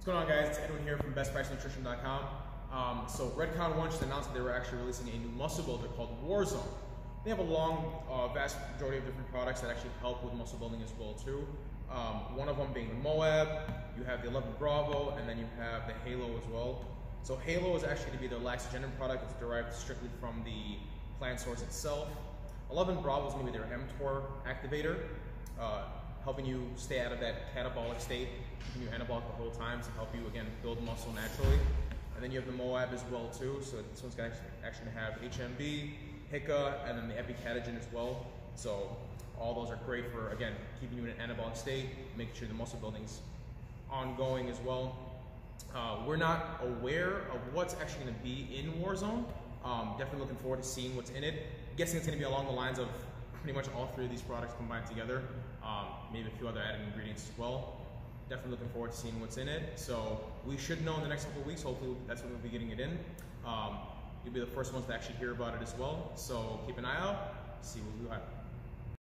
What's going on, guys? It's Edwin here from BestPriceNutrition.com. So Redcon1 just announced that they were actually releasing a new muscle builder called War Zone. They have a long, vast majority of different products that actually help with muscle building as well too. One of them being the Moab, you have the 11 Bravo, and then you have the Halo as well. So Halo is actually to be the laxogenic product. It's derived strictly from the plant source itself. 11 Bravo is going to be their mTOR activator, helping you stay out of that catabolic state, keeping you anabolic the whole time to help you, again, build muscle naturally. And then you have the Moab as well too. So this one's going to actually have HMB, HICA, and then the epicatogen as well. So all those are great for, again, keeping you in an anabolic state, making sure the muscle building's ongoing as well. We're not aware of what's actually going to be in War Zone. Definitely looking forward to seeing what's in it. Guessing it's going to be along the lines of pretty much all three of these products combined together. Maybe a few other added ingredients as well. Definitely looking forward to seeing what's in it. So we should know in the next couple of weeks. Hopefully that's when we'll be getting it in. You'll be the first ones to actually hear about it as well. So keep an eye out, see what we got.